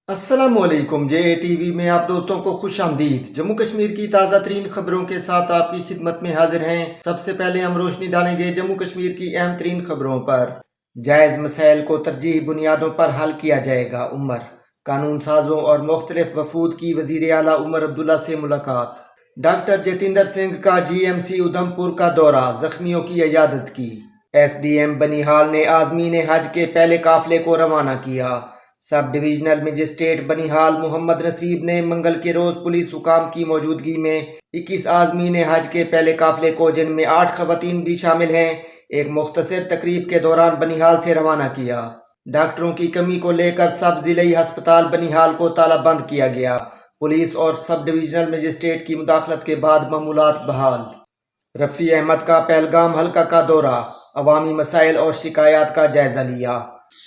अस्सलामुअलैकुम। JATV में आप दोस्तों को खुश आमदीद। जम्मू कश्मीर की ताज़ा तरीन खबरों के साथ आपकी खिदमत में हाजिर हैं। सबसे पहले हम रोशनी डालेंगे जम्मू कश्मीर की अहम तरीन खबरों पर। जायज़ मसाइल को तरजीही बुनियादों पर हल किया जाएगा। उमर कानून साजों और मुख्तलिफ वफूद की वज़ीर आला उमर अब्दुल्ला से मुलाकात। डॉक्टर जतिंदर सिंह का GMC उधमपुर का दौरा, जख्मियों की इयादत की। SDM बनिहाल ने आज़मीन हज के पहले काफिले को रवाना किया। Sub divisional magistrate Banihal Mohammad नसीब ने मंगल के रोज पुलिस हुकाम की मौजूदगी में 21 आज़मीन हज के पहले काफिले को, जिनमें 8 खवातीन भी शामिल हैं, एक मुख्तसर तकरीब के दौरान बनिहाल से रवाना किया। डॉक्टरों की कमी को लेकर सब जिले अस्पताल बनिहाल को तालाबंद किया गया। पुलिस और सब डिविजनल मजिस्ट्रेट की मुदाखलत के बाद मामूलात बहाल। रफ़ी अहमद का पहलगाम हल्का का दौरा, अवामी मसाइल और शिकायत का जायजा लिया।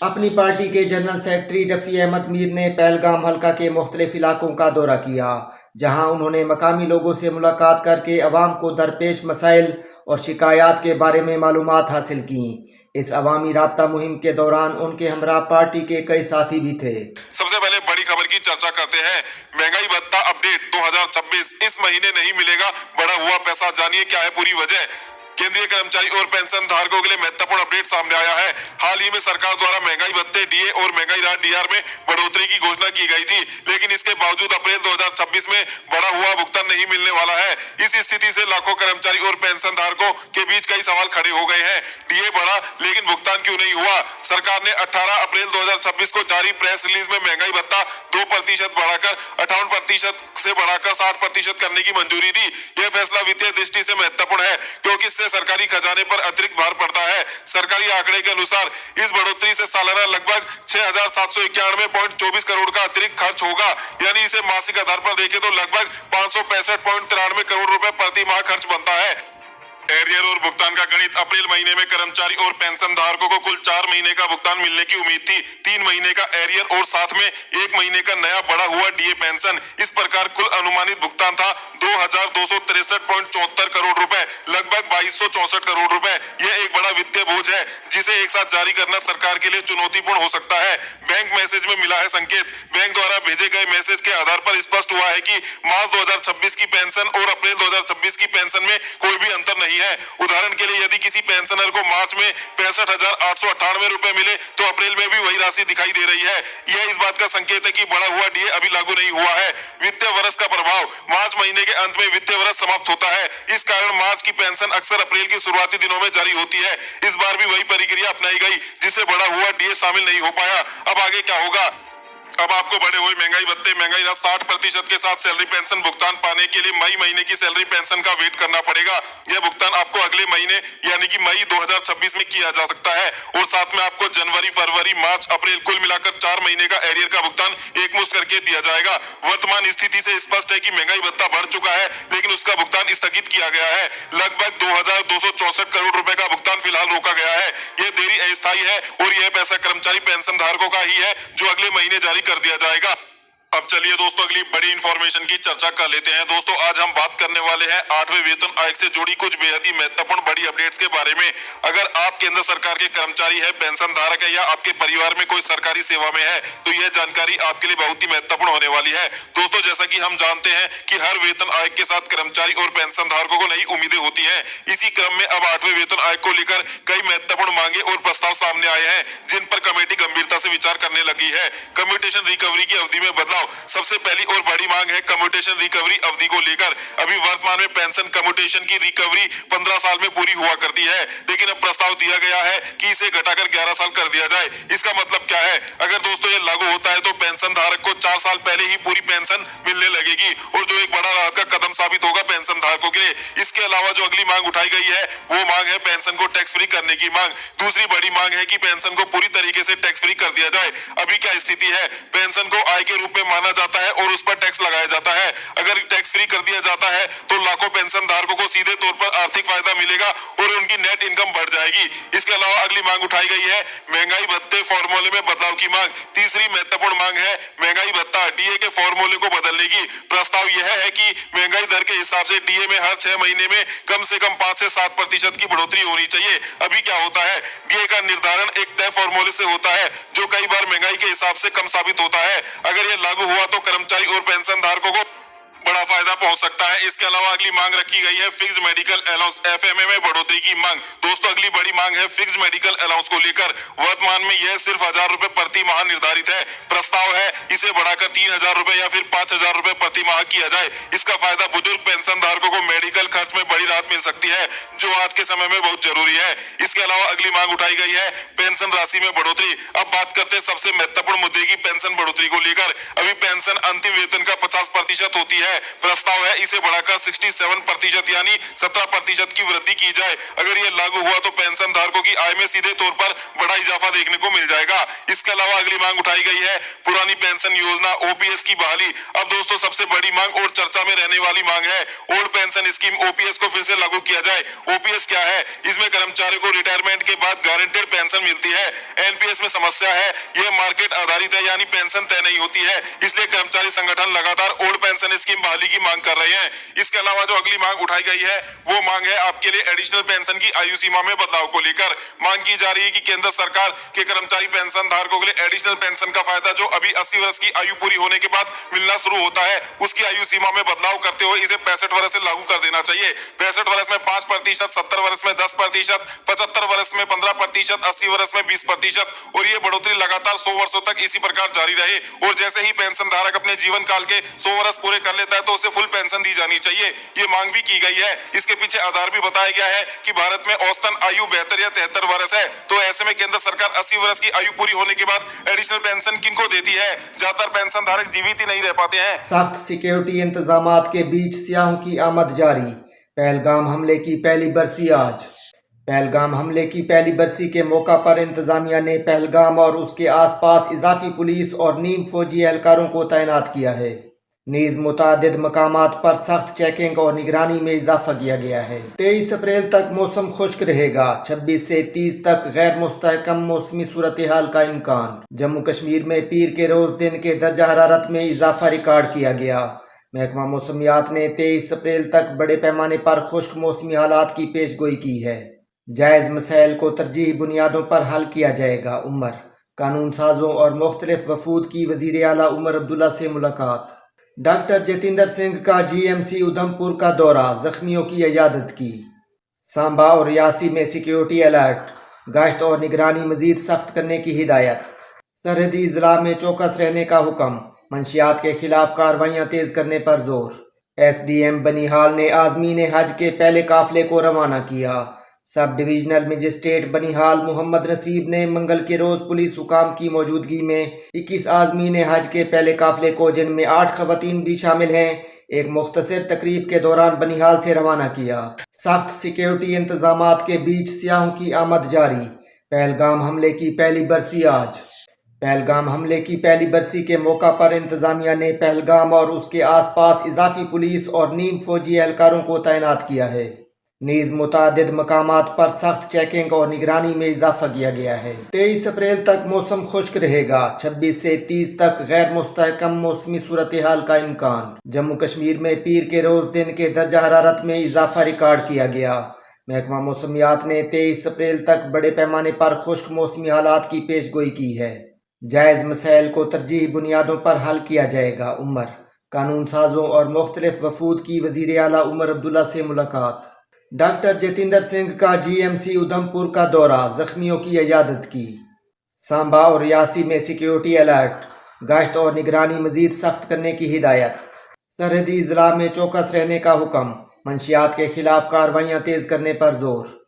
अपनी पार्टी के जनरल सेक्रेटरी रफ़ी अहमद मीर ने पहलगाम हल्का के मुख्तलिफ इलाकों का दौरा किया, जहां उन्होंने मकामी लोगों से मुलाकात करके अवाम को दरपेश मसाइल और शिकायत के बारे में मालूमात हासिल की। इस अवामी राब्ता मुहिम के दौरान उनके हमरा पार्टी के कई साथी भी थे। सबसे पहले बड़ी खबर की चर्चा करते हैं। महंगाई भत्ता अपडेट 2026 इस महीने नहीं मिलेगा बढ़ा हुआ पैसा, जानिए क्या है पूरी वजह। केंद्रीय कर्मचारी और पेंशन धारकों के लिए महत्वपूर्ण अपडेट सामने आया है। हाल ही में सरकार द्वारा महंगाई भत्ते DA और महंगाई राहत DR में बढ़ोतरी की घोषणा की गई थी, लेकिन इसके बावजूद अप्रैल 2026 में बढ़ा हुआ भुगतान नहीं मिलने वाला है। इस स्थिति से लाखों कर्मचारी और पेंशन धारकों के बीच कई सवाल खड़े हो गए हैं। DA बढ़ा लेकिन भुगतान क्यों नहीं हुआ। सरकार ने 18 अप्रैल 2026 को जारी प्रेस रिलीज में महंगाई भत्ता 2% बढ़ाकर 58% से बढ़ाकर 60% करने की मंजूरी दी। यह फैसला वित्तीय दृष्टि से महत्वपूर्ण है, क्योंकि इससे सरकारी खजाने पर अतिरिक्त भार पड़ता है। सरकारी आंकड़े के अनुसार इस बढ़ोतरी से सालाना लगभग 6,791.24 करोड़ का अतिरिक्त खर्च होगा, यानी इसे मासिक आधार पर देखें तो लगभग 565.93 करोड़ रुपए प्रति माह खर्च बनता है। एरियर और भुगतान का गणित। अप्रैल महीने में कर्मचारी और पेंशन धारकों को कुल 4 महीने का भुगतान मिलने की उम्मीद थी, 3 महीने का एरियर और साथ में 1 महीने का नया बढ़ा हुआ DA पेंशन। इस प्रकार कुल अनुमानित भुगतान था 2,263.74 करोड़ रुपए, लगभग 2,264 करोड़ रुपए। यह एक बड़ा वित्तीय बोझ है, जिसे एक साथ जारी करना सरकार के लिए चुनौतीपूर्ण हो सकता है। बैंक मैसेज में मिला है संकेत। बैंक द्वारा भेजे गए मैसेज के आधार पर स्पष्ट हुआ है कि मार्च 2026 की पेंशन और अप्रैल 2026 की पेंशन में कोई भी अंतर नहीं है। उदाहरण के लिए यदि किसी पेंशनर को मार्च में 65,898 रुपए मिले, तो अप्रैल में भी वही राशि दिखाई दे रही है। यह इस बात का संकेत है कि बढ़ा हुआ DA अभी लागू नहीं हुआ है। वित्तीय वर्ष का प्रभाव। मार्च महीने के अंत में वित्तीय वर्ष समाप्त होता है। इस कारण मार्च की पेंशन अक्सर अप्रैल के शुरुआती दिनों में जारी होती है। इस बार भी वही प्रक्रिया अपनाई गई, जिससे बढ़ा हुआ DA शामिल नहीं हो पाया। अब आगे क्या होगा। अब आपको बढ़े हुए महंगाई भत्ते, महंगाई राहत 60% के साथ सैलरी पेंशन भुगतान पाने के लिए मई महीने की सैलरी पेंशन का वेट करना पड़ेगा। यह भुगतान आपको अगले महीने यानी कि मई 2026 में किया जा सकता है, और साथ में आपको जनवरी, फरवरी, मार्च, अप्रैल कुल मिलाकर 4 महीने का एरियर का भुगतान एकमुश्त करके दिया जाएगा। वर्तमान स्थिति से स्पष्ट है कि महंगाई भत्ता बढ़ चुका है, लेकिन उसका भुगतान स्थगित किया गया है। लगभग 2,264 करोड़ रुपए का भुगतान फिलहाल रोका गया है। यह देरी अस्थायी है और यह पैसा कर्मचारी पेंशन धारकों का ही है, जो अगले महीने जारी कर दिया जाएगा। अब चलिए दोस्तों अगली बड़ी इंफॉर्मेशन की चर्चा कर लेते हैं। दोस्तों आज हम बात करने वाले हैं 8वें वेतन आयोग से जुड़ी कुछ बेहद ही महत्वपूर्ण बड़ी अपडेट्स के बारे में। अगर आप केंद्र सरकार के कर्मचारी है, पेंशन धारक है, या आपके परिवार में कोई सरकारी सेवा में है, तो यह जानकारी आपके लिए बहुत ही महत्वपूर्ण होने वाली है। दोस्तों जैसा कि हम जानते हैं कि हर वेतन आयोग के साथ कर्मचारी और पेंशन धारकों को नई उम्मीदें होती है। इसी क्रम में अब 8वें वेतन आयोग को लेकर कई महत्वपूर्ण मांगे और प्रस्ताव सामने आए हैं, जिन पर कमेटी गंभीरता से विचार करने लगी है। कम्यूटेशन रिकवरी की अवधि में बदलाव। सबसे पहली और बड़ी मांग है कम्यूटेशन रिकवरी अवधि को लेकर। अभी वर्तमान में पेंशन कम्यूटेशन की रिकवरी 15 साल में पूरी हुआ करती है, लेकिन अब प्रस्ताव दिया गया है कि इसे घटाकर 11 साल कर दिया जाए। इसका मतलब क्या है। अगर दोस्तों ये लागू होता है तो पेंशन धारक को 4 साल पहले ही पूरी पेंशन मिलने लगेगी, और जो एक बड़ा राहत का कदम साबित होगा पेंशन धारकों के लिए। इसके अलावा जो अगली मांग उठाई गई है वो मांग है पेंशन को टैक्स फ्री करने की मांग। दूसरी बड़ी मांग है कि पेंशन को पूरी तरीके से टैक्स फ्री कर दिया जाए। अभी क्या स्थिति है, पेंशन को आय के रूप में माना जाता है और उस पर टैक्स लगाया जाता है। अगर टैक्स फ्री कर दिया जाता है तो लाखों पेंशन धारकों को सीधे तौर पर आर्थिक फायदा मिलेगा और उनकी नेट इनकम बढ़ जाएगी। इसके अलावा अगली मांग उठाई गई है महंगाई भत्ते फॉर्मूले में बदलाव की मांग। तीसरी महत्वपूर्ण मांग है महंगाई भत्ता डीए के फॉर्मूले को बदलने की। प्रस्ताव यह है कि महंगाई दर के हिसाब से डीए में हर 6 महीने में कम से कम 5 से 7% की बढ़ोतरी होनी चाहिए। अभी क्या होता है, डीए का निर्धारण एक तय फॉर्मूले से होता है जो कई बार महंगाई के हिसाब से कम साबित होता है। अगर यह लागू हुआ तो कर्मचारी और पेंशन धारकों को बड़ा फायदा पहुंच सकता है। इसके अलावा अगली मांग रखी गई है फिक्स मेडिकल अलाउंस एफएमए में बढ़ोतरी की मांग। दोस्तों, अगली बड़ी मांग है फिक्स मेडिकल अलाउंस को लेकर। वर्तमान में यह सिर्फ 1000 रुपए प्रति माह निर्धारित है। प्रस्ताव है इसे बढ़ाकर 3000 रुपए या फिर 5000 रुपए प्रति माह किया जाए। इसका फायदा बुजुर्ग पेंशन धारकों को मेडिकल खर्च में बड़ी राहत मिल सकती है, जो आज के समय में बहुत जरूरी है। इसके अलावा अगली मांग उठाई गई है पेंशन राशि में बढ़ोतरी। अब बात करते हैं सबसे महत्वपूर्ण मुद्दे की, पेंशन बढ़ोतरी को लेकर। अभी पेंशन अंतिम वेतन का 50% होती है। प्रस्ताव है इसे बढ़ाकर 67% यानी 17% की वृद्धि की जाए। अगर ये लागू हुआ तो पेंशन धारकों की आय में सीधे तौर पर बड़ा इजाफा देखने को मिल जाएगा। इसके अलावा अगली मांग उठाई गई है पुरानी पेंशन योजना ओपीएस की बहाली। अब दोस्तों, सबसे बड़ी मांग और चर्चा में रहने वाली मांग है ओल्ड पेंशन स्कीम ओपीएस को फिर से लागू किया जाए। ओपीएस क्या है? इसमें कर्मचारियों को रिटायरमेंट के बाद गारंटेड पेंशन मिलती है। एनपीएस में समस्या है, यह मार्केट आधारित है यानी पेंशन तय नहीं होती है। इसलिए कर्मचारी संगठन लगातार ओल्ड पेंशन स्कीम बहाली की मांग कर रहे हैं। इसके अलावा जो अगली मांग उठाई गई है वो मांग है आपके लिए एडिशनल पेंशन की आयु सीमा में बदलाव को लेकर। मांग की जा रही है कि केंद्र सरकार के कर्मचारी पेंशन धारकों के लिए एडिशनल पेंशन का फायदा जो अभी 80 वर्ष की आयु पूरी होने के बाद मिलना शुरू होता है, उसकी आयु सीमा में बदलाव करते हुए इसे 65 वर्ष से लागू कर देना चाहिए। 65 वर्ष में 5%, 70 वर्ष में 10%, 75 वर्ष में 15%, 80 वर्ष में 20%, और ये बढ़ोतरी लगातार 100 वर्षों तक इसी प्रकार जारी रहे। और जैसे ही पेंशन धारक अपने जीवन काल के 100 वर्ष पूरे कर लेता है तो उसे फुल पेंशन दी जानी चाहिए। ये मांग भी की गई है। इसके पीछे आधार भी बताया गया है कि भारत में औसतन आयु 72 या 73 वर्ष है। तो ऐसे में केंद्र सरकार 80 वर्ष की आयु पूरी होने के बाद एडिशनल पेंशन किनको देती है? ज्यादातर पेंशन धारक जीवित ही नहीं रह पाते हैं। सख्त सिक्योरिटी इंतजामात के बीच सियाहों की आमद जारी। पहलगाम हमले की पहली बरसी आज। पहलगाम हमले की पहली बरसी के मौका पर इंतजामिया ने पहलगाम और उसके आसपास इजाफी पुलिस और नीम फौजी एहलकारों को तैनात किया है। नीज मुतादिद मकामात पर सख्त चेकिंग और निगरानी में इजाफा किया गया है। 23 अप्रैल तक मौसम खुश्क रहेगा। 26 से 30 तक गैर मुस्तहकम मौसमी सूरत हाल का इम्कान। जम्मू कश्मीर में पीर के रोज दिन के दर्जा हरारत में इजाफा रिकॉर्ड किया गया। महकमा मौसमियात ने 23 अप्रैल तक बड़े पैमाने पर खुश्क मौसमी हालात की पेशगोई की है। जायज़ मसाइल को तरजीही बुनियादों पर हल किया जाएगा। उमर कानून साजों और मुख्तलिफ वफूद की वज़ीर आला उमर अब्दुल्ला से मुलाकात। डॉक्टर जतिंदर सिंह का जीएमसी उधमपुर का दौरा, जख्मियों की इजाज़त की। सांबा और रियासी में सिक्योरिटी अलर्ट, गश्त और निगरानी मजीद सख्त करने की हिदायत। सरहदी ज़िला में चौकस रहने का हुक्म, मंशियात के खिलाफ कार्रवाइयाँ तेज़ करने पर जोर। एसडीएम बनिहाल ने आज़मीन हज के पहले काफिले को रवाना किया। Sub divisional magistrate Banihal Mohammad नसीब ने मंगल के रोज पुलिस हुकाम की मौजूदगी में 21 आज़मीन हज के पहले काफिले को, जिनमें 8 खवातीन भी शामिल हैं, एक मुख्तसर तकरीब के दौरान बनिहाल से रवाना किया। सख्त सिक्योरिटी इंतजामात के बीच सियाहों की आमद जारी। पहलगाम हमले की पहली बरसी आज। पहलगाम हमले की पहली बरसी के मौका पर इंतजामिया ने पहलगाम और उसके आसपास इजाफी पुलिस और नीम फौजी एहलकारों को तैनात किया है। नीज मुतादिद मकामात पर सख्त चेकिंग और निगरानी में इजाफा किया गया है। 23 अप्रैल तक मौसम खुश्क रहेगा। 26 से 30 तक गैर मुस्तहकम मौसमी सूरत हाल का इम्कान। जम्मू कश्मीर में पीर के रोज दिन के दर्जा हरारत में इजाफा रिकॉर्ड किया गया। महकमा मौसमियात ने 23 अप्रैल तक बड़े पैमाने पर खुश्क मौसमी हालात की पेशगोई की है। जायज़ मसाइल को तरजीही बुनियादों पर हल किया जाएगा। उमर कानून साजों और मुख्तलिफ वफूद की वज़ीर आला उमर अब्दुल्ला से मुलाकात। डॉक्टर जतिंदर सिंह का जीएमसी उधमपुर का दौरा, जख्मियों की इजाज़त की। सांबा और रियासी में सिक्योरिटी अलर्ट, गश्त और निगरानी मजीद सख्त करने की हिदायत। सरहदी ज़िला में चौकस रहने का हुक्म, मंशियात के खिलाफ कार्रवाइयाँ तेज़ करने पर जोर।